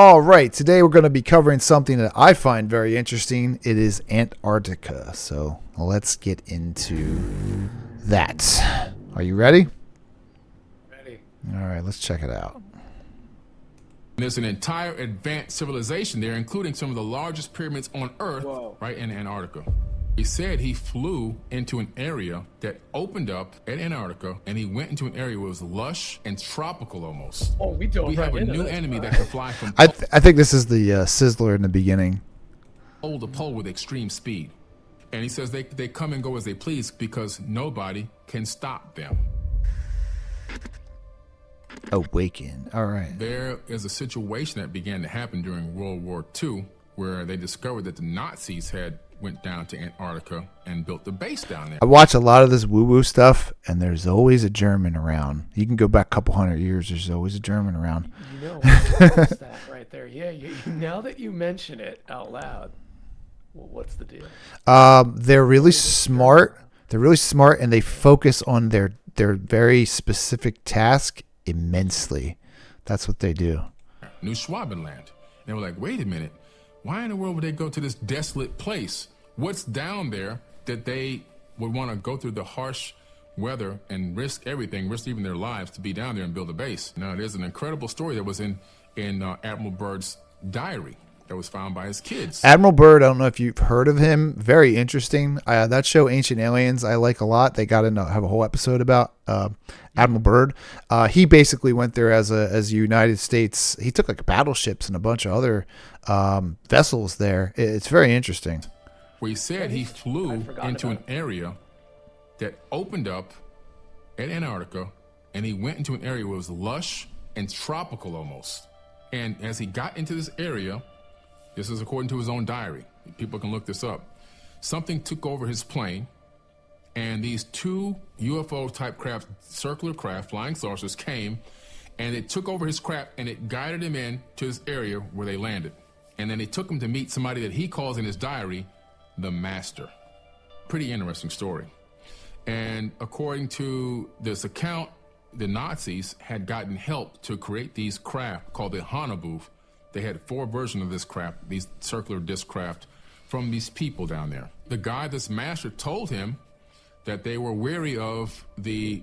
All right, today we're going to be covering something that I find very interesting. It is Antarctica. So let's get into that. Are you ready? Ready. All right, let's check it out. There's an entire advanced civilization there, including some of the largest pyramids on Earth, Whoa. right in Antarctica. He said he flew into an area that opened up at Antarctica, and he went into an area where it was lush and tropical almost. Oh, we don't. We have a new enemy that can fly from I think this is the Sizzler in the beginning. pole to pole with extreme speed. And he says they come and go as they please because nobody can stop them. Awaken. All right. There is a situation that began to happen during World War II where they discovered that the Nazis went down to Antarctica and built the base down there. I watch a lot of this woo-woo stuff, and there's always a German around. You can go back a couple hundred years, there's always a German around. You know, what's that right there? Yeah, now that you mention it out loud, well, what's the deal? They're really smart. They're really smart, and they focus on their very specific task immensely. That's what they do. New Schwabenland. They were like, wait a minute. Why in the world would they go to this desolate place? What's down there that they would want to go through the harsh weather and risk everything, risk even their lives to be down there and build a base? Now, there's an incredible story that was in Admiral Byrd's diary that was found by his kids. Admiral Byrd, I don't know if you've heard of him. Very interesting. That show, Ancient Aliens, I like a lot. They got to have a whole episode about Admiral Byrd. He basically went there as a United States. He took like battleships and a bunch of other vessels there. It's very interesting. Where he said he flew into an area that opened up at Antarctica, and he went into an area where it was lush and tropical almost. And as he got into this area, this is according to his own diary, people can look this up, something took over his plane, and these two UFO-type craft, circular craft, flying saucers came, and it took over his craft, and it guided him in to this area where they landed. And then they took him to meet somebody that he calls in his diary the Master. Pretty interesting story. And according to this account, the Nazis had gotten help to create these craft called the Hanabu. They had 4 versions of this craft, these circular disc craft, from these people down there. The guy, this Master, told him that they were wary of the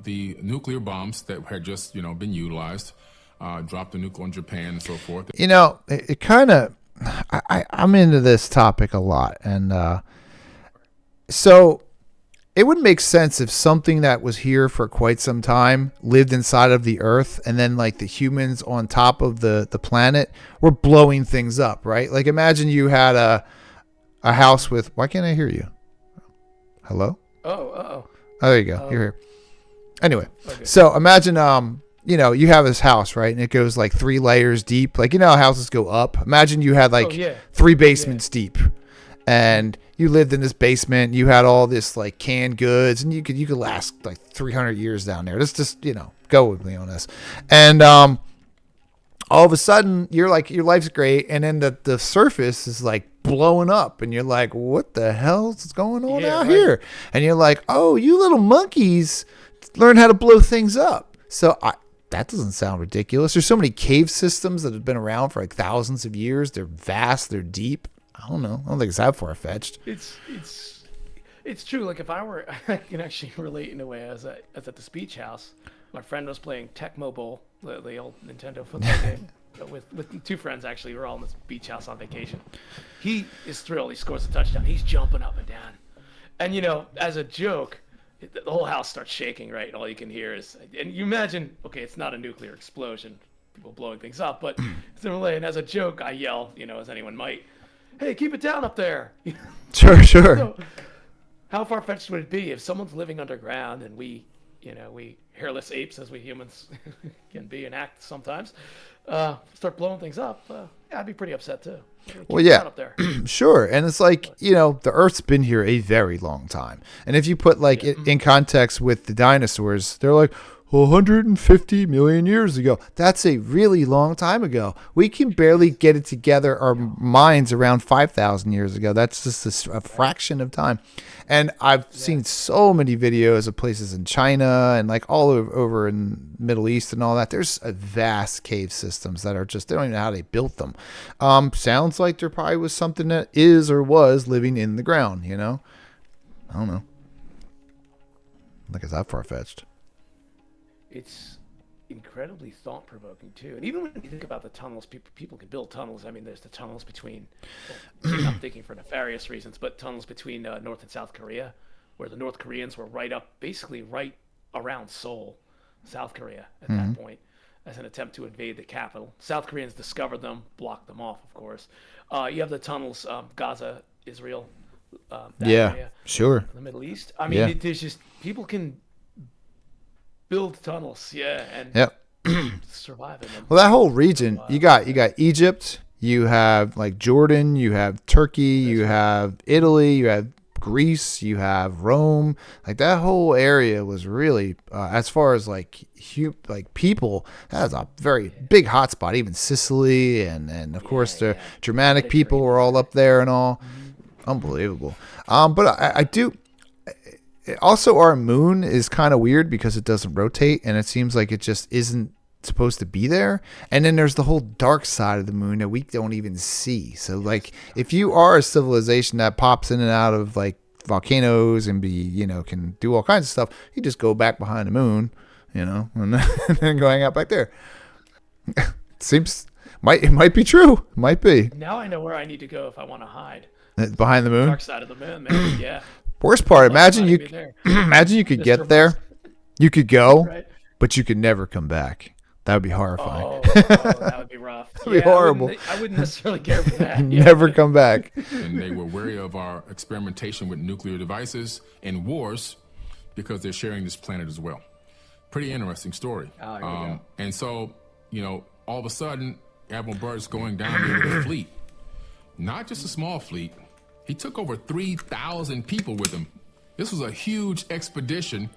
nuclear bombs that had just, been utilized, dropped the nuke on Japan and so forth. It kind of, I'm into this topic a lot. And so it would make sense if something that was here for quite some time lived inside of the Earth, and then like the humans on top of the planet were blowing things up, right? Like imagine you had a house with, why can't I hear you? Hello? Oh, there you go. You're here. Anyway, okay. So imagine, you have this house, right? And it goes like 3 layers deep. Like, how houses go up. Imagine you had 3 basements deep. And you lived in this basement. You had all this like canned goods, and you could last like 300 years down there. Let's just go with me on this. And all of a sudden, you're like, your life's great, and then the surface is like blowing up, and you're like, what the hell's going on out here? And you're like, oh, you little monkeys learn how to blow things up. So that doesn't sound ridiculous. There's so many cave systems that have been around for like thousands of years. They're vast. They're deep. I don't know. I don't think it's that far-fetched. It's true. Like I can actually relate in a way. I was at the Speech House. My friend was playing Tecmo Bowl, the old Nintendo football game, with 2 friends actually. We're all in this beach house on vacation. He is thrilled. He scores a touchdown. He's jumping up and down. And as a joke, the whole house starts shaking, right? And all you can hear is, and you imagine, okay, it's not a nuclear explosion, people blowing things up, but similarly, and as a joke, I yell, as anyone might, hey, keep it down up there. Sure. So, how far-fetched would it be if someone's living underground and we hairless apes as we humans can be and act sometimes, start blowing things up? I'd be pretty upset too. Well, yeah, up there. Sure. And it's like, the Earth's been here a very long time. And if you put it in context with the dinosaurs, they're like, 150 million years ago. That's a really long time ago. We can barely get it together, our minds, around 5,000 years ago. That's just a fraction of time. And I've seen so many videos of places in China and like all over in Middle East and all that. There's a vast cave systems that are just, they don't even know how they built them. Sounds like there probably was something that is or was living in the ground, you know? I don't know. Like, is that far-fetched? It's incredibly thought-provoking too. And even when you think about the tunnels, people can build tunnels. I mean, there's the tunnels between, well, I'm thinking for nefarious reasons, but tunnels between North and South Korea, where the North Koreans were basically right around Seoul, South Korea at that point, as an attempt to invade the capital. South Koreans discovered them, blocked them off, of course. You have the tunnels, Gaza, Israel, that area, sure, the Middle East. I mean, there's just, people can build tunnels, and survive in them. Well, that whole region, you got Egypt, you have like Jordan, you have Turkey, you have Italy, you have Greece, you have Rome. Like that whole area was really, as far as like people, that was a very big hotspot. Even Sicily and of course the Germanic people were all up there and all. Unbelievable. But I do. Also, our moon is kind of weird because it doesn't rotate, and it seems like it just isn't supposed to be there. And then there's the whole dark side of the moon that we don't even see. So, like, if you are a civilization that pops in and out of like volcanoes and can do all kinds of stuff, you just go back behind the moon, and then go hang out back there. It might be true. It might be. Now I know where I need to go if I want to hide. Behind the moon? Dark side of the moon, man. Yeah. Worst part, imagine you could get there, you could go, but you could never come back. That would be horrifying. Oh, that would be rough. That would be horrible. I wouldn't necessarily care for that. Never come back. And they were wary of our experimentation with nuclear devices and wars because they're sharing this planet as well. Pretty interesting story. And so, all of a sudden, Admiral Byrd's going down there with a fleet. Not just a small fleet. He took over 3,000 people with him. This was a huge expedition.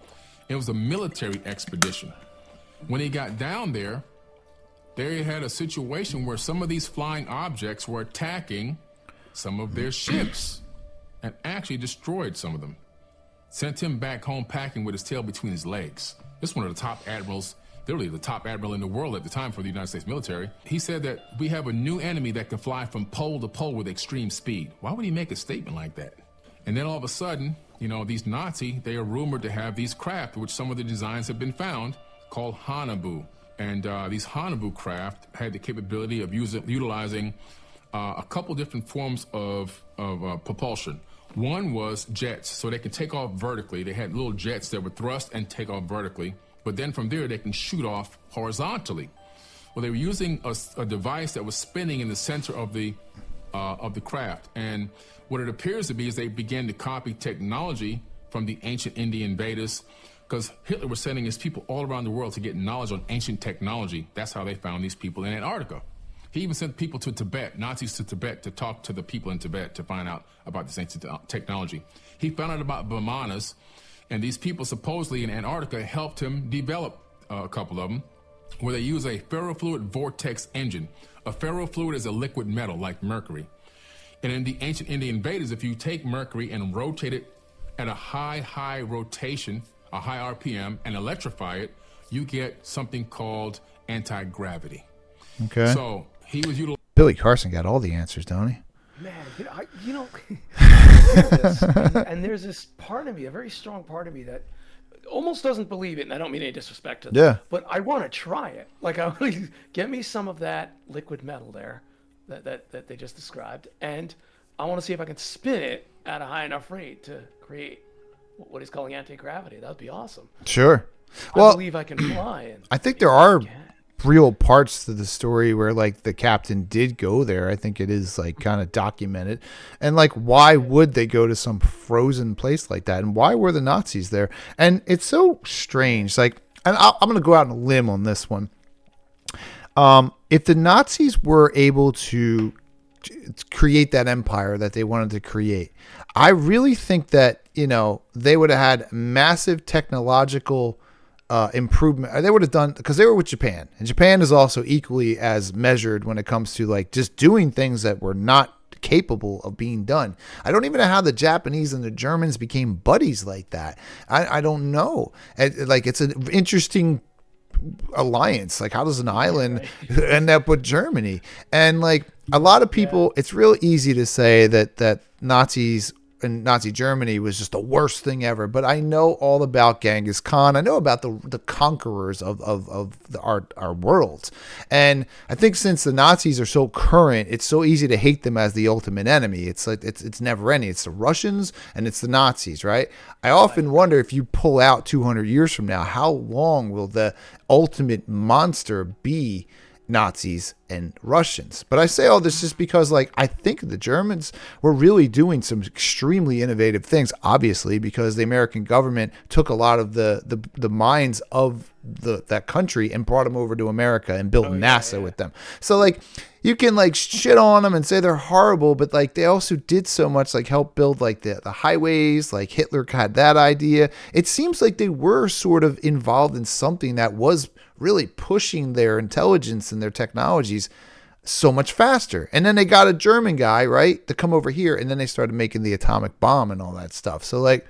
It was a military expedition. When he got down there, they had a situation where some of these flying objects were attacking some of their ships and actually destroyed some of them. Sent him back home packing with his tail between his legs. This is one of the top admirals, literally the top admiral in the world at the time for the United States military. He said that we have a new enemy that can fly from pole to pole with extreme speed. Why would he make a statement like that? And then all of a sudden, these Nazi, they are rumored to have these craft, which some of the designs have been found, called Hanabu. And these Hanabu craft had the capability of utilizing a couple different forms of propulsion. One was jets, so they can take off vertically. They had little jets that would thrust and take off vertically. But then from there, they can shoot off horizontally. Well, they were using a device that was spinning in the center of the craft. And what it appears to be is they began to copy technology from the ancient Indian invaders, because Hitler was sending his people all around the world to get knowledge on ancient technology. That's how they found these people in Antarctica. He even sent people to Tibet, Nazis to Tibet, to talk to the people in Tibet to find out about this ancient technology. He found out about Vimanas. And these people supposedly in Antarctica helped him develop a couple of them, where they use a ferrofluid vortex engine. A ferrofluid is a liquid metal like mercury. And in the ancient Indian invaders, if you take mercury and rotate it at a high rotation, a high RPM, and electrify it, you get something called anti-gravity. Okay. So he was utilizing. Billy Carson got all the answers, don't he? Man, and there's this part of me, a very strong part of me that almost doesn't believe it, and I don't mean any disrespect to them. Yeah. But I want to try it. Like, I want to get me some of that liquid metal there that they just described, and I want to see if I can spin it at a high enough rate to create what he's calling anti-gravity. That would be awesome. Sure. I believe I can fly. And I think there are real parts to the story where like the captain did go there. I think it is like kind of documented. And like, why would they go to some frozen place like that? And why were the Nazis there? And it's so strange. Like, and I'm going to go out on a limb on this one. If the Nazis were able to create that empire that they wanted to create, I really think that, they would have had massive technological improvement. They would have done, because they were with Japan, and Japan is also equally as measured when it comes to like just doing things that were not capable of being done. I don't even know how the Japanese and the Germans became buddies like that. I don't know. Like, it's an interesting alliance. Like, how does an island end up with Germany? And like a lot of people, it's real easy to say that Nazis and Nazi Germany was just the worst thing ever. But I know all about Genghis Khan. I know about the conquerors of our worlds. And I think since the Nazis are so current, it's so easy to hate them as the ultimate enemy. It's like, it's never ending. It's the Russians and it's the Nazis, right? I often wonder, if you pull out 200 years from now, how long will the ultimate monster be Nazis and Russians? But I say all this just because, like, I think the Germans were really doing some extremely innovative things, obviously, because the American government took a lot of the minds of that country and brought them over to America and built NASA with them. So like, you can like shit on them and say they're horrible, but like they also did so much, like help build like the highways. Like Hitler had that idea. It seems like they were sort of involved in something that was really pushing their intelligence and their technologies so much faster. And then they got a German guy, right, to come over here, and then they started making the atomic bomb and all that stuff. So like,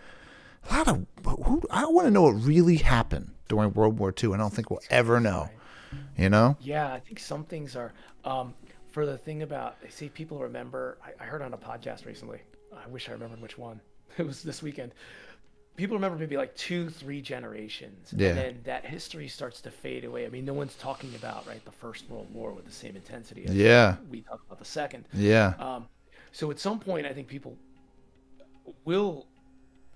I want to know what really happened during World War II. I don't think we'll ever know, you know? Yeah, I think some things are, for the thing about, they say people remember, I heard on a podcast recently, I wish I remembered which one, it was this weekend. People remember maybe like 2-3 generations, and then that history starts to fade away. I mean, no one's talking about, right, the First World War with the same intensity as we talk about the Second. Yeah. So at some point, I think people will,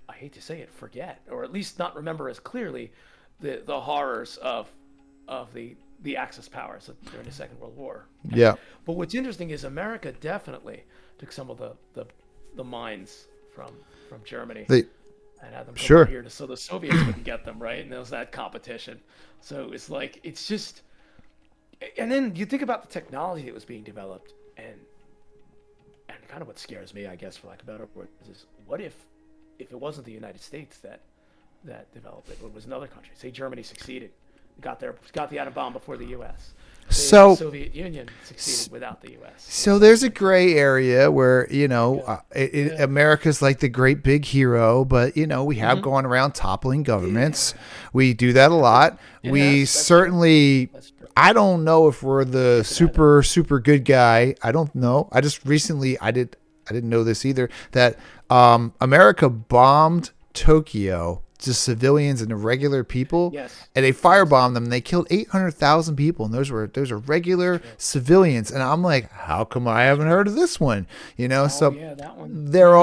I hate to say it, forget, or at least not remember as clearly the horrors of the Axis powers during the Second World War. Yeah. But what's interesting is America definitely took some of the mines from Germany and had them come over here so the Soviets wouldn't get them, right? And there was that competition. So it's like, it's just, and then you think about the technology that was being developed, and kind of what scares me, I guess, for lack of a better word, is what if it wasn't the United States that developed it, it was another country. Say Germany succeeded, got the atom bomb before the U.S. So the Soviet Union succeeded without the U.S. So there's a gray area where, you know, America's like the great big hero, but, you know, we have gone around toppling governments. We do that a lot. We certainly, I don't know if we're the super good guy. I don't know. I just recently, I didn't know this either, that America bombed Tokyo to civilians and to regular people, and they firebombed them. And they killed 800,000 people, and those were regular civilians. And I'm like, how come I haven't heard of this one? You know, that one. They're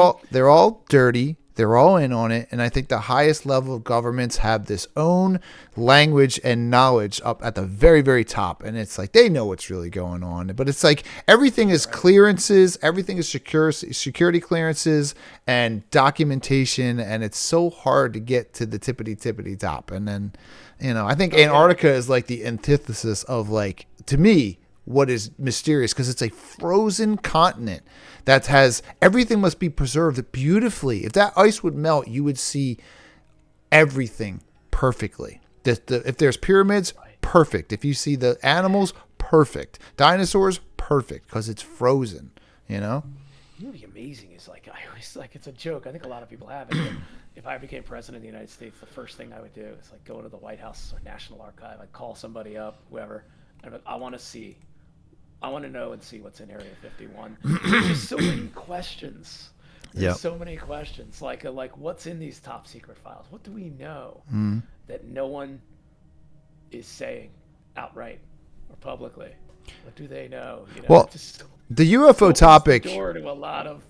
all dirty. They're all in on it. And I think the highest level of governments have this own language and knowledge up at the very, very top. And it's like, they know what's really going on. But it's like, everything is clearances. Everything is security clearances and documentation. And it's so hard to get to the tippity top. And then, you know, I think Antarctica is like the antithesis of, like, to me, what is mysterious, because it's a frozen continent that has everything must be preserved beautifully. If that ice would melt, you would see everything perfectly. If there's pyramids, perfect. If you see the animals, perfect. Dinosaurs, perfect, because it's frozen. You know. You know, what's amazing is, like, I always, like, it's a joke. I think a lot of people have it. But if I became president of the United States, the first thing I would do is like go to the White House or National Archive. I'd call somebody up, whoever, and I want to know and see what's in Area 51. There's so many questions. So many questions. Like what's in these top secret files? What do we know that no one is saying outright or publicly? What do they know? You know, well, the UFO topic. The door to a lot of.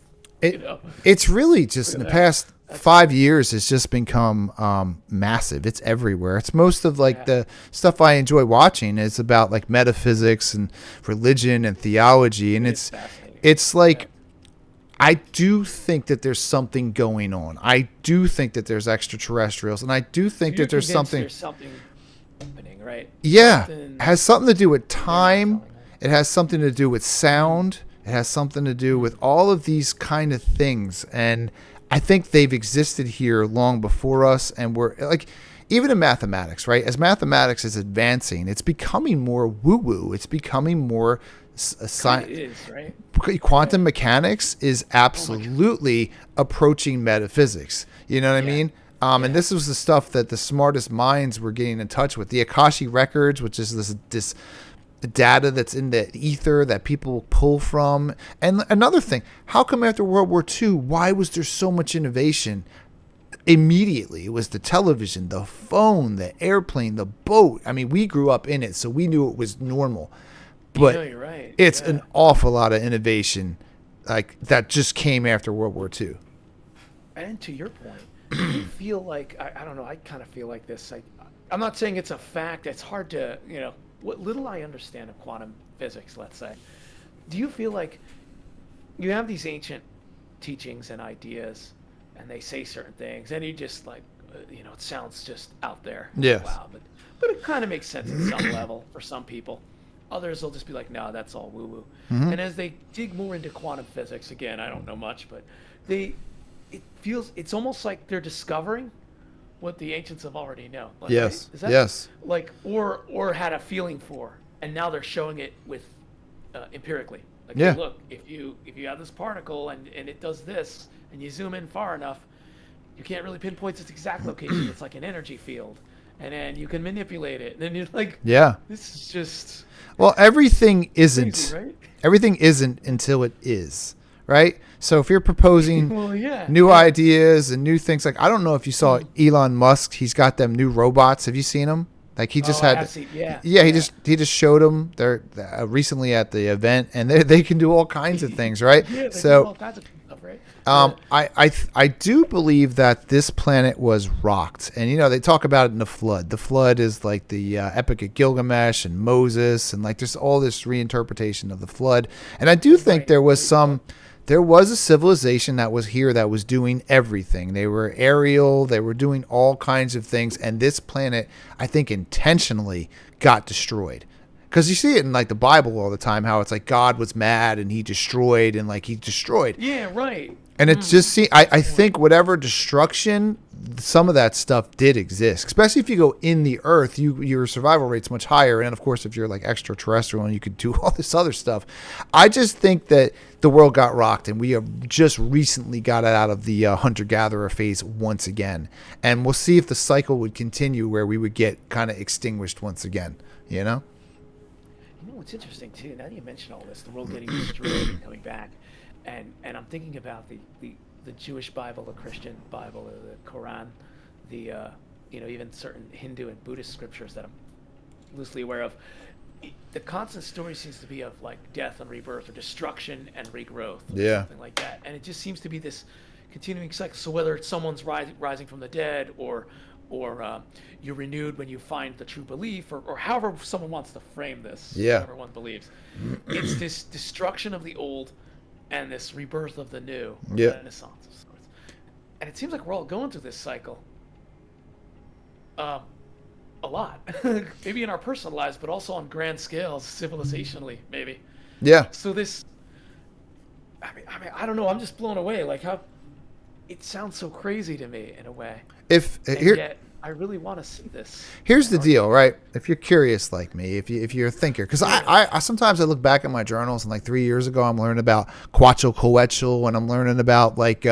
It's really just in the past 5 years has just become massive. It's everywhere. It's most of like the stuff I enjoy watching is about like metaphysics and religion and theology. And it's like, I do think that there's something going on. I do think that there's extraterrestrials, and I do think that there's something happening, right? Yeah. It has something to do with time. It has something to do with sound. It has something to do with all of these kind of things. And I think they've existed here long before us. And we're like, even in mathematics, right? As mathematics is advancing, it's becoming more woo-woo. It's becoming more science. It is, right? Quantum mechanics is absolutely approaching metaphysics. You know what I mean? And this was the stuff that the smartest minds were getting in touch with. The Akashic records, which is this data that's in the ether that people pull from. And another thing, how come after World War II, why was there so much innovation? Immediately, it was the television, the phone, the airplane, the boat. I mean, we grew up in it, so we knew it was normal. But you're right. It's an awful lot of innovation like that just came after World War II. And to your point, do you feel like, I don't know, I kind of feel like this. I'm not saying it's a fact. It's hard to, what little I understand of quantum physics, let's say. Do you feel like you have these ancient teachings and ideas, and they say certain things, and you just like, it sounds just out there. Yes. Wow. But it kind of makes sense at some level for some people. Others will just be like, no, that's all woo-woo. Mm-hmm. And as they dig more into quantum physics, again, I don't know much, but it's almost like they're discovering what the ancients have already known. Like, yes. Right? Yes. Like, or had a feeling for, and now they're showing it with empirically. Like, hey, look, if you have this particle and it does this, and you zoom in far enough, you can't really pinpoint its exact location. It's like an energy field, and then you can manipulate it. And then you're like, this is just. Well, everything isn't. Crazy, right? Everything isn't until it is, right? So if you're proposing new ideas and new things, like I don't know if you saw Elon Musk, he's got them new robots. Have you seen them? Like he just he just showed them. They're recently at the event, and they can do all kinds of things, right? They so do all kinds of stuff, right? I do believe that this planet was rocked, and they talk about it in the flood. The flood is like the Epic of Gilgamesh and Moses, and like there's all this reinterpretation of the flood. And I do think there was a civilization that was here that was doing everything. They were aerial, they were doing all kinds of things, and this planet, I think, intentionally got destroyed. Because you see it in like the Bible all the time, how it's like God was mad and he destroyed. Yeah, right. And it's just, I think whatever destruction, some of that stuff did exist. Especially if you go in the earth, your survival rate's much higher. And of course, if you're like extraterrestrial and you could do all this other stuff. I just think that the world got rocked and we have just recently got out of the hunter-gatherer phase once again. And we'll see if the cycle would continue where we would get kind of extinguished once again, What's interesting too, now that you mention all this, the world getting destroyed and coming back, and I'm thinking about the Jewish Bible, the Christian Bible, the Quran, the even certain Hindu and Buddhist scriptures that I'm loosely aware of. The constant story seems to be of like death and rebirth, or destruction and regrowth, or something like that. And it just seems to be this continuing cycle. So whether it's someone's rising from the dead, or you're renewed when you find the true belief, or however someone wants to frame this, whatever one believes. It's this destruction of the old and this rebirth of the new, renaissance of sorts. And it seems like we're all going through this cycle a lot. Maybe in our personal lives, but also on grand scales, civilizationally, maybe. Yeah. So this, I don't know, I'm just blown away. Like how it sounds so crazy to me in a way. Yet I really want to see this. Here's the deal, right? If you're curious like me, if you're a thinker, because I sometimes I look back at my journals and like 3 years ago I'm learning about Quetzalcoatl and I'm learning about like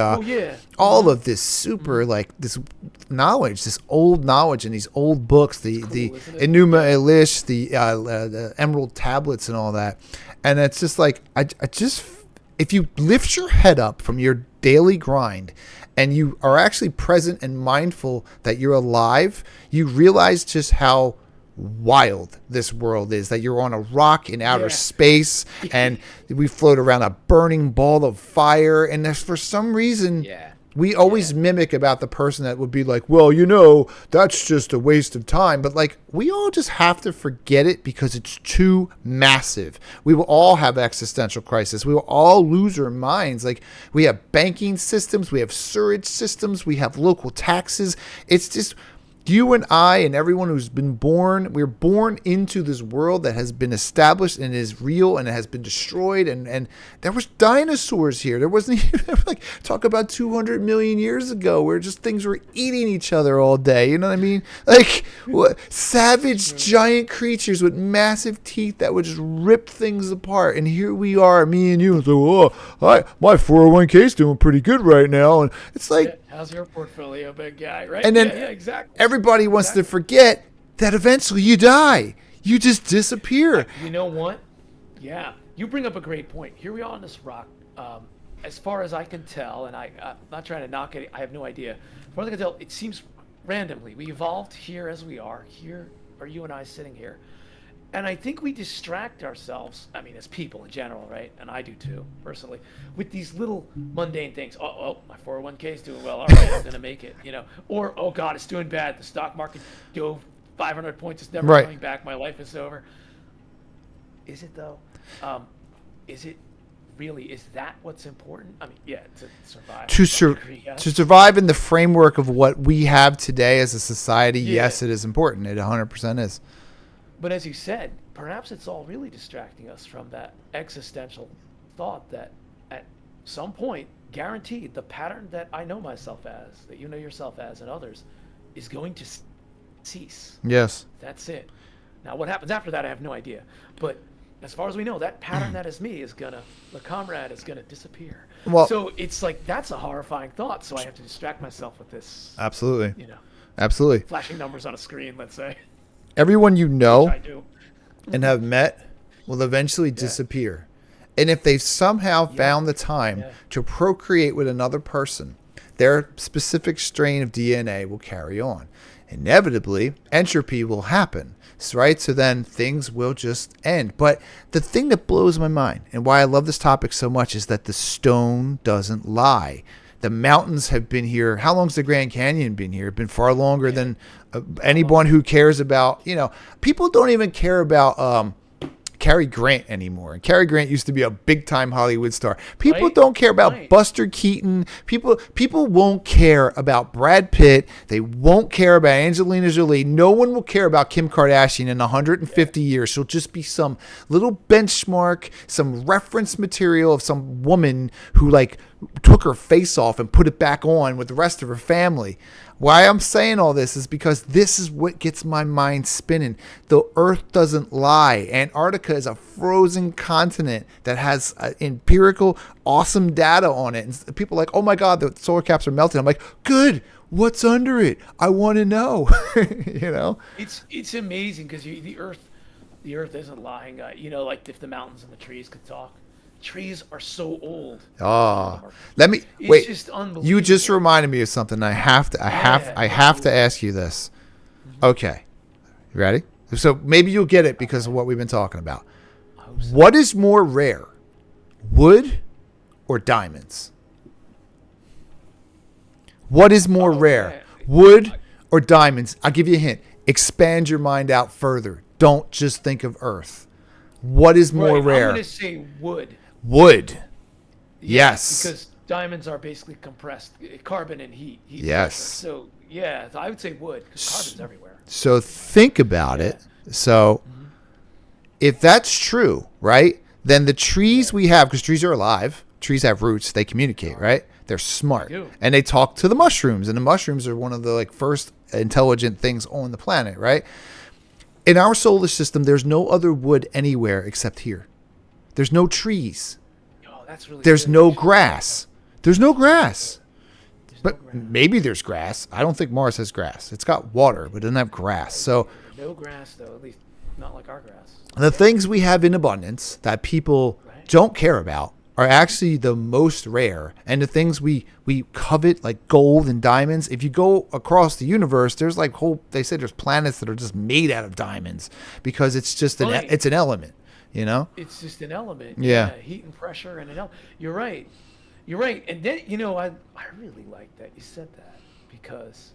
all of this super like this knowledge, this old knowledge in these old books, the Enuma Elish, the Emerald Tablets and all that, and it's just like I just if you lift your head up from your daily grind and you are actually present and mindful that you're alive, you realize just how wild this world is, that you're on a rock in outer space and we float around a burning ball of fire. And there's, for some reason, we always mimic about the person that would be like, well, that's just a waste of time. But like, we all just have to forget it because it's too massive. We will all have existential crisis. We will all lose our minds. Like, we have banking systems, we have sewage systems, we have local taxes. It's just, You and I and everyone who's been born, we're born into this world that has been established and is real and it has been destroyed. And there was dinosaurs here. There wasn't even like talk about 200 million years ago where just things were eating each other all day. You know what I mean? Like savage giant creatures with massive teeth that would just rip things apart. And here we are, me and you. And so, my 401k is doing pretty good right now. And it's like, how's your portfolio, big guy? Right? And then exactly. Everybody wants to forget that eventually you die. You just disappear. You know what? Yeah. You bring up a great point. Here we are on this rock. As far as I can tell, and I'm not trying to knock it, I have no idea. As far as I can tell, it seems randomly. We evolved here as we are. Here are you and I sitting here. And I think we distract ourselves, I mean, as people in general, right? And I do too, personally, with these little mundane things. Oh, my 401k is doing well. All right, I'm going to make it, Or, oh, God, it's doing bad. The stock market dove 500 points. It's never coming back. My life is over. Is it, though? Is it really? Is that what's important? I mean, yeah, to survive. To survive in the framework of what we have today as a society, yes, it is important. It 100% is. But as you said, perhaps it's all really distracting us from that existential thought that at some point, guaranteed, the pattern that I know myself as, that you know yourself as, and others, is going to cease. Yes. That's it. Now, what happens after that, I have no idea. But as far as we know, that pattern that is me the comrade is gonna disappear. Well, so it's like, that's a horrifying thought. So I have to distract myself with this. Absolutely. Absolutely. Flashing numbers on a screen, let's say. Everyone you know and have met will eventually disappear. And if they've somehow found the time to procreate with another person, their specific strain of DNA will carry on. Inevitably, entropy will happen, right? So then things will just end. But the thing that blows my mind and why I love this topic so much is that the stone doesn't lie. The mountains have been here. How long's the Grand Canyon been here? It's been far longer than anyone who cares about, people don't even care about Cary Grant anymore. And Cary Grant used to be a big time Hollywood star. People don't care about Buster Keaton. People won't care about Brad Pitt. They won't care about Angelina Jolie. No one will care about Kim Kardashian in 150 years. She'll just be some little benchmark, some reference material of some woman who took her face off and put it back on with the rest of her family. Why I'm saying all this is because this is what gets my mind spinning. The earth doesn't lie. Antarctica is a frozen continent that has empirical, awesome data on it. And people are like, oh my God, the solar caps are melting. I'm like, good. What's under it? I want to know. It's amazing because the earth isn't lying. Like if the mountains and the trees could talk. Trees are so old. Wait. Just unbelievable. You just reminded me of something. I have to ask you this. Okay. You ready? So maybe you'll get it because of what we've been talking about. What is more rare? Wood or diamonds? What is more rare? Wood or diamonds? I'll give you a hint. Expand your mind out further. Don't just think of Earth. What is more rare? I'm going to say wood. Wood. Yes. Because diamonds are basically compressed carbon and heat. Yes. So, yeah, I would say wood because carbon's everywhere. So think about it. So if that's true, right, then the trees we have, because trees are alive, trees have roots, they communicate, right? They're smart. And they talk to the mushrooms. And the mushrooms are one of the first intelligent things on the planet, right? In our solar system, there's no other wood anywhere except here. There's no trees. There's no grass. There's no grass. But maybe there's grass. I don't think Mars has grass. It's got water, but it doesn't have grass. So no grass, though, at least not like our grass. The things we have in abundance that people don't care about are actually the most rare. And the things we covet, like gold and diamonds, if you go across the universe, there's they say there's planets that are just made out of diamonds because it's just it's an element. It's just an element. Yeah. Heat and pressure and an element. You're right. And then, I really like that you said that because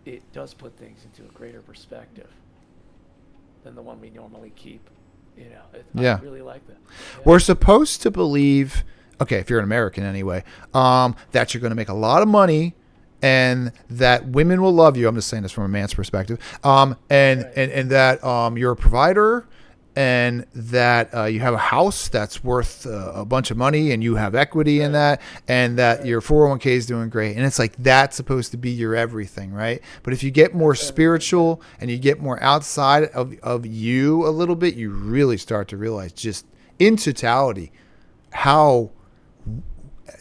it does put things into a greater perspective than the one we normally keep. I really like that. Yeah. We're supposed to believe, okay, if you're an American anyway, that you're going to make a lot of money and that women will love you. I'm just saying this from a man's perspective. And that you're a provider, and that you have a house that's worth a bunch of money, and you have equity in that, and that your 401k is doing great. And it's like that's supposed to be your everything, right? But if you get more spiritual and you get more outside of you a little bit, you really start to realize just in totality how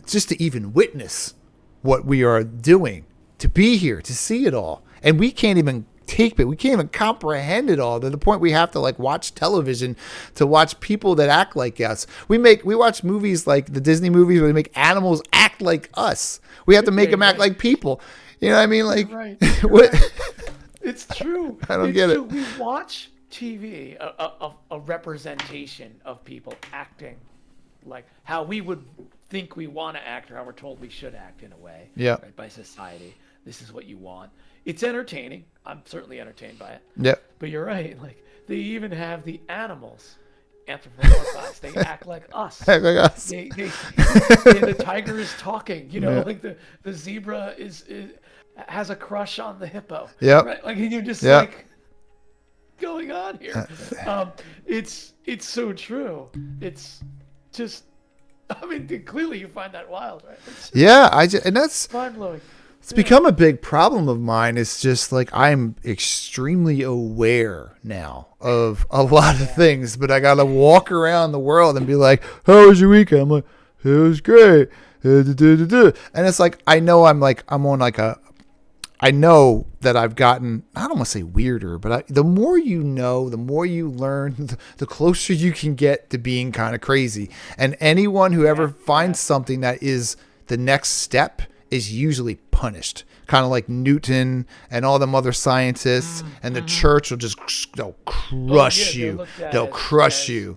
just to even witness what we are doing, to be here, to see it all. And we can't even take it. We can't even comprehend it all to the point we have to like watch television to watch people that act like us. We watch movies like the Disney movies where they make animals act like us. We have to make them act like people. You know what I mean? Like, what? Right. It's true. I don't get it. We watch TV, a representation of people acting like how we would think we want to act, or how we're told we should act in a way. Yeah. Right, by society. This is what you want. It's entertaining. I'm certainly entertained by it. Yep. But you're right. Like, they even have the animals anthropomorphized. They act like us. Act like us. The tiger is talking. You know, like the zebra has a crush on the hippo. Yeah. Right? Like, you're just like, going on here? It's so true. It's just, I mean, clearly you find that wild, right? And that's mind blowing. It's become a big problem of mine. It's just like I'm extremely aware now of a lot of things, but I got to walk around the world and be like, how was your weekend? I'm like, it was great. And it's like, I know I'm on like I know that I've gotten, I don't want to say weirder, but the more you know, the more you learn, the closer you can get to being kind of crazy. And anyone who ever finds something that is the next step is usually punished, kind of like Newton and all them other scientists, and the church will just, they'll crush you. They'll crush you.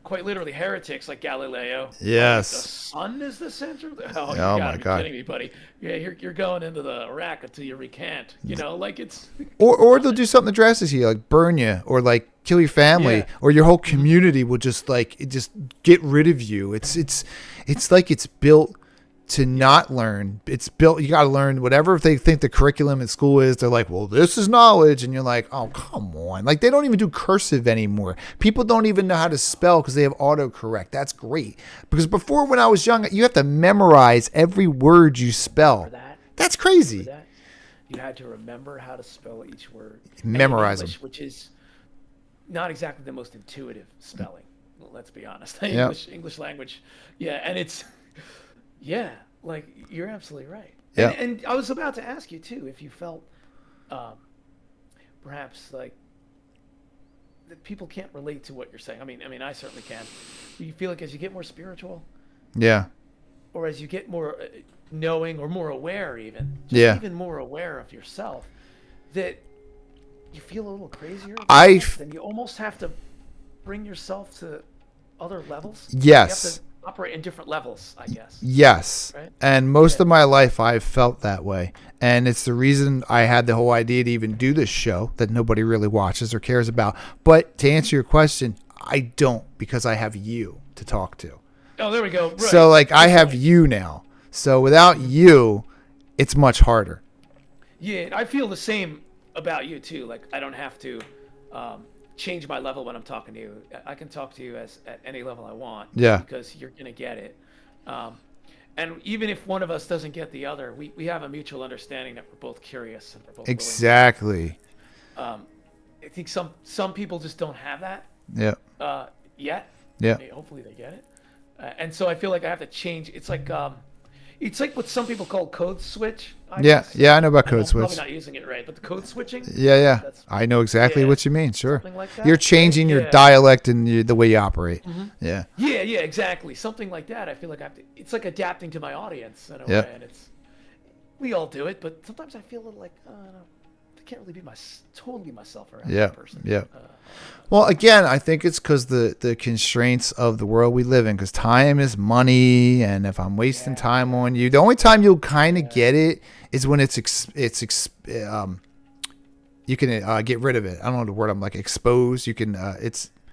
Quite literally heretics like Galileo. Yes. Like the sun is the center of the... Oh my God. You're kidding me, buddy. Yeah, you're going into the rack until you recant. You know, like it's... Or they'll do something drastic to you, like burn you, or like kill your family, or your whole community will just get rid of you. It's like it's built to not learn. It's built, you got to learn whatever they think the curriculum in school is. They're like, well, this is knowledge. And you're like, oh, come on. Like, they don't even do cursive anymore. People don't even know how to spell because they have autocorrect. That's great. Because before, when I was young, you have to memorize every word you spell. That's crazy. You had to remember how to spell each word. Memorize English, them. Which is not exactly the most intuitive spelling. Well, let's be honest. English language. Yeah. And it's... Yeah, like you're absolutely right. Yeah. And I was about to ask you too if you felt perhaps like that people can't relate to what you're saying. I mean, I certainly can. Do you feel like as you get more spiritual, or as you get more knowing or more aware, even more aware of yourself, that you feel a little crazier? Then you almost have to bring yourself to other levels. Yes. You have to operate in different levels, I guess. Yes. Right? And most of my life I've felt that way. And it's the reason I had the whole idea to even do this show that nobody really watches or cares about. But to answer your question, I don't, because I have you to talk to. Oh, there we go. Right. So like I have you now. So without you, it's much harder. Yeah, I feel the same about you too. Like I don't have to change my level when I'm talking to you. I can talk to you at any level I want. Yeah. Because you're gonna get it. And even if one of us doesn't get the other, we have a mutual understanding that we're both curious and we're both exactly. I think some people just don't have that. Yeah. Yet. Yeah. Hopefully they get it. And so I feel like I have to change. It's like what some people call code switch. I guess. Yeah, I know about code switch. I'm probably not using it right, but the code switching. Yeah. I know exactly what you mean. Sure. Something like that, you're changing your dialect and the way you operate. Mm-hmm. Yeah. Yeah, exactly. Something like that. I feel like I have to. It's like adapting to my audience in a way, and we all do it, but sometimes I feel a little like I can't really be totally myself around that person. Yeah. Well, again, I think it's because the constraints of the world we live in, because time is money, and if I'm wasting time on you, the only time you'll kind of get it is when you can get rid of it. I don't know the word. I'm like exposed. You can.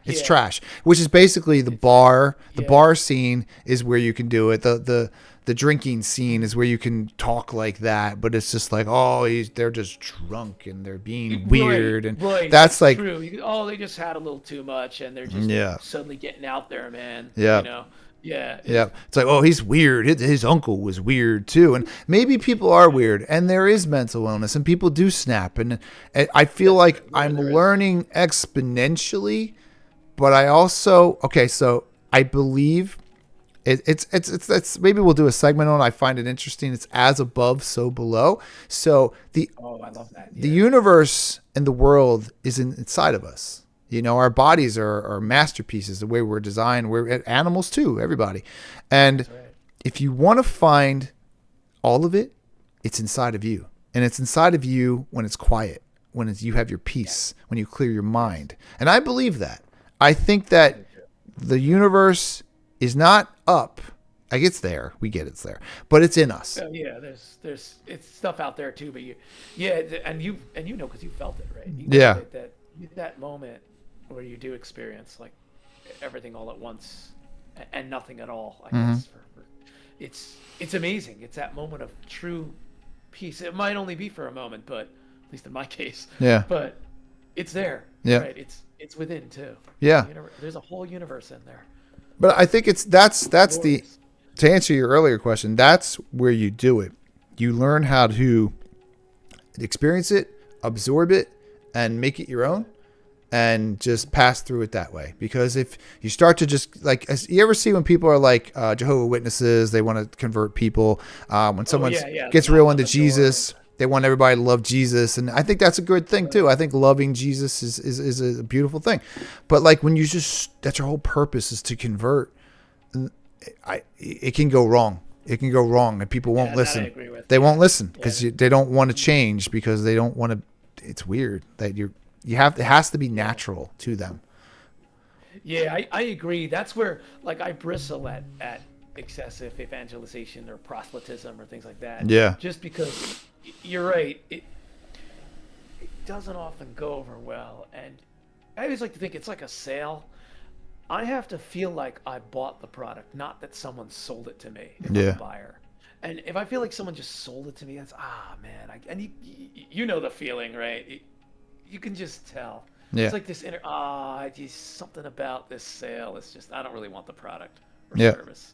It's trash, which is basically the bar. The bar scene is where you can do it. The drinking scene is where you can talk like that, but it's just like, oh, they're just drunk and they're being weird, and that's like true. They just had a little too much, and they're just suddenly getting out there, man. Yeah. You know. Yeah. It's like, oh, he's weird. His uncle was weird too, and maybe people are weird, and there is mental illness, and people do snap, and I feel like I'm learning exponentially, but I also so I believe. It's maybe we'll do a segment on it. I find it interesting. It's as above, so below. So I love that. Yeah. The universe and the world is inside of us. You know, our bodies are masterpieces. The way we're designed, we're animals too. Everybody, and if you want to find all of it, it's inside of you, and it's inside of you when it's quiet, when you have your peace, when you clear your mind. And I believe that. I think that the universe is not up. Like, it's there. We get it's there, but it's in us. There's it's stuff out there too. But and you know, because you felt it, right? That moment where you do experience like everything all at once and nothing at all. I guess it's amazing. It's that moment of true peace. It might only be for a moment, but at least in my case. Yeah. But it's there. Yeah. Right. It's within too. Yeah. There's a whole universe in there. But I think to answer your earlier question, that's where you do it. You learn how to experience it, absorb it, and make it your own, and just pass through it that way. Because if you start to just like, you ever see when people are like Jehovah's Witnesses, they want to convert people. When someone gets real into Jesus, they want everybody to love Jesus. And I think that's a good thing too. I think loving Jesus is a beautiful thing. But like when that's your whole purpose is to convert, it can go wrong. It can go wrong and people won't listen. I agree with. They won't listen because they don't want to change, because they don't want to. It's weird that it has to be natural to them. Yeah, I agree. That's where like I bristle at excessive evangelization or proselytism or things like that. Yeah. Just because you're right, it doesn't often go over well, and I always like to think it's like a sale. I have to feel like I bought the product, not that someone sold it to me if I'm a buyer. And if I feel like someone just sold it to me, that's man. And you know the feeling, right? You can just tell. Yeah. It's like this just something about this sale. It's just I don't really want the product or service.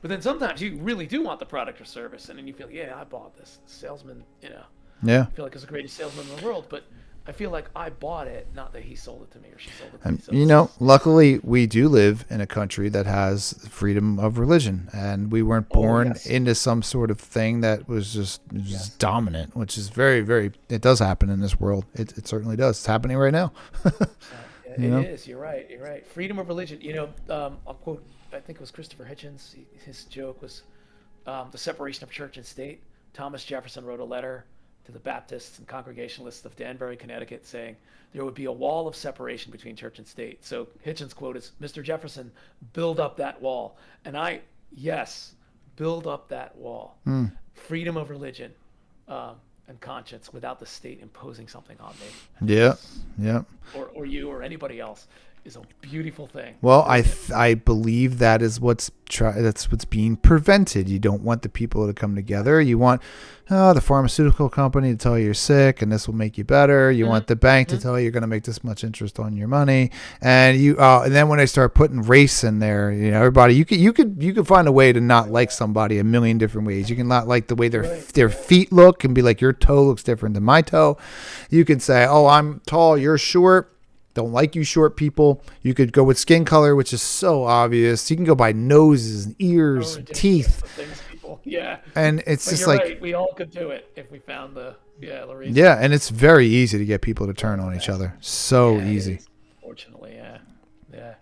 But then sometimes you really do want the product or service, and then you feel, I bought this. The salesman, I feel like it's the greatest salesman in the world, but I feel like I bought it, not that he sold it to me or she sold it to me. So luckily we do live in a country that has freedom of religion, and we weren't born into some sort of thing that was just dominant, which is very, very, it does happen in this world. It certainly does. It's happening right now. It is. You're right. Freedom of religion. I'll quote, I think it was Christopher Hitchens. His joke was the separation of church and state. Thomas Jefferson wrote a letter to the Baptists and Congregationalists of Danbury, Connecticut, saying there would be a wall of separation between church and state. So Hitchens' quote is, Mr. Jefferson, build up that wall. And build up that wall. Freedom of religion and conscience without the state imposing something on me. Yeah. Or you or anybody else is a beautiful thing. Well, I believe that is what's being prevented. You don't want the people to come together. You want the pharmaceutical company to tell you you're sick and this will make you better. You want the bank to tell you you're going to make this much interest on your money. And and then when they start putting race in there, everybody, you could find a way to not like somebody a million different ways. You can not like the way their feet look and be like, your toe looks different than my toe. You can say, oh, I'm tall, you're short. Don't like you short people. You could go with skin color, which is so obvious. You can go by noses and ears, and teeth. Yeah. And it's just like, right. We all could do it if we found the reason. Yeah, and it's very easy to get people to turn on each other. So easy. Fortunately, yeah.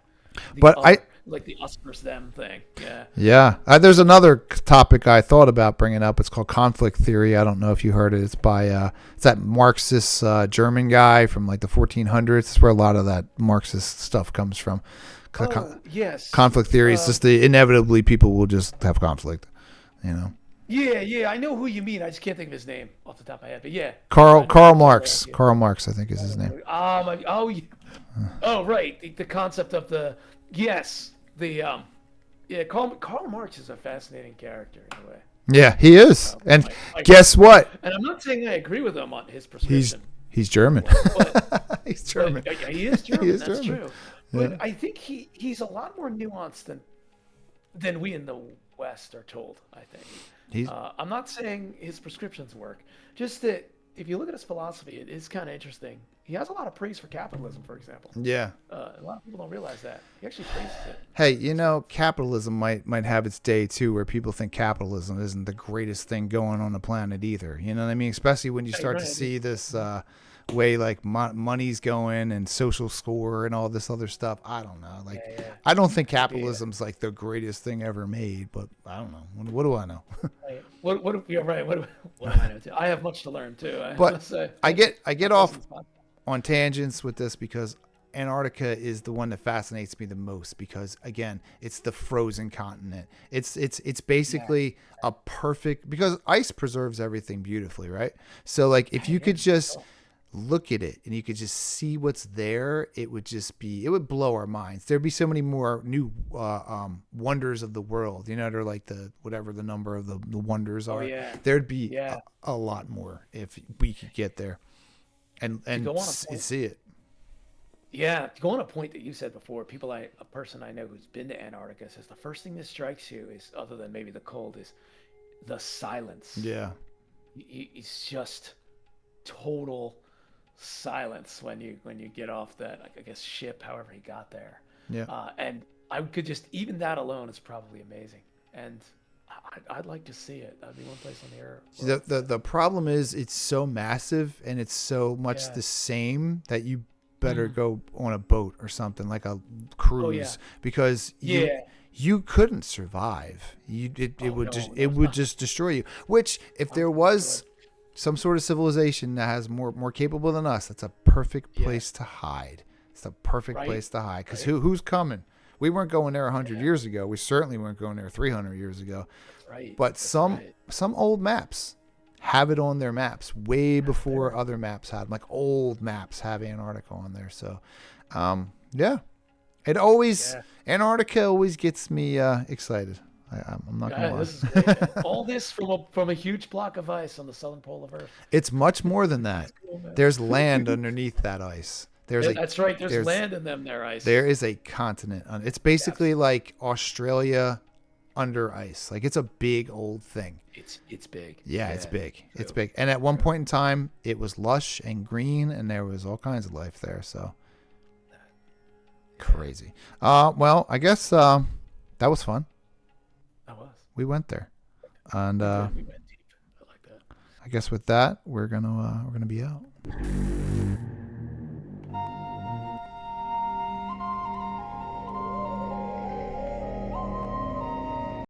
But like the us versus them thing. Yeah. There's another topic I thought about bringing up. It's called conflict theory. I don't know if you heard it. It's by it's that Marxist German guy from like the 1400s. It's where a lot of that Marxist stuff comes from. Yes. Conflict theory is just inevitably people will just have conflict. Yeah. I know who you mean. I just can't think of his name off the top of my head. But Karl Marx. Karl Marx, I think, is his name. Oh, right. The concept of Karl Marx is a fascinating character in a way. Yeah, he is. And guess what? And I'm not saying I agree with him on his prescription. He's German. But, he's German. But, he is German. He is That's German. True. But I think he's a lot more nuanced than we in the West are told. I think. I'm not saying his prescriptions work. Just that if you look at his philosophy, it is kind of interesting. He has a lot of praise for capitalism, for example. Yeah. A lot of people don't realize that. He actually praises it. Hey, capitalism might have its day too, where people think capitalism isn't the greatest thing going on the planet either. You know what I mean? Especially when you start to see this way like money's going and social score and all this other stuff. I don't know. I don't think capitalism's like the greatest thing ever made, but I don't know. What do I know? You're right. What do I know too? I have much to learn too. I get off on tangents with this because Antarctica is the one that fascinates me the most because again, it's the frozen continent. It's basically a perfect, because ice preserves everything beautifully, right? So like if you could just look at it and you could just see what's there, it would blow our minds. There'd be so many more new wonders of the world. They're like whatever the number of the wonders are. There'd be a lot more if we could get there and see it. Yeah, to go on a point that you said before, a person I know who's been to Antarctica says the first thing that strikes you is, other than maybe the cold, is the silence. Yeah, it's just total silence when you get off that, I guess, ship, however he got there. Yeah, and I could just, even that alone is probably amazing, and I'd like to see it. That'd be one place on the earth. The problem is it's so massive and it's so much the same that you better go on a boat or something, like a cruise, because you couldn't survive. It would just destroy you. Which, if there was some sort of civilization that has more capable than us, that's a perfect place to hide. It's the perfect place to hide, because who's coming? We weren't going there 100 years ago. We certainly weren't going there 300 years ago. Right. But some old maps have it on their maps way before other maps had them. Like old maps have Antarctica on there. So, Antarctica always gets me excited. I'm not gonna lie. This is great. All this from a huge block of ice on the southern pole of Earth. It's much more than that. Cool, there's land underneath that ice. That's right. There's land in them there ice. There is a continent. It's basically like Australia under ice. Like it's a big old thing. It's big. Yeah, it's big. True. It's big. And at one point in time, it was lush and green, and there was all kinds of life there. So crazy. Well, I guess that was fun. That was. We went there, and we went deep. I like that. I guess with that, we're gonna be out.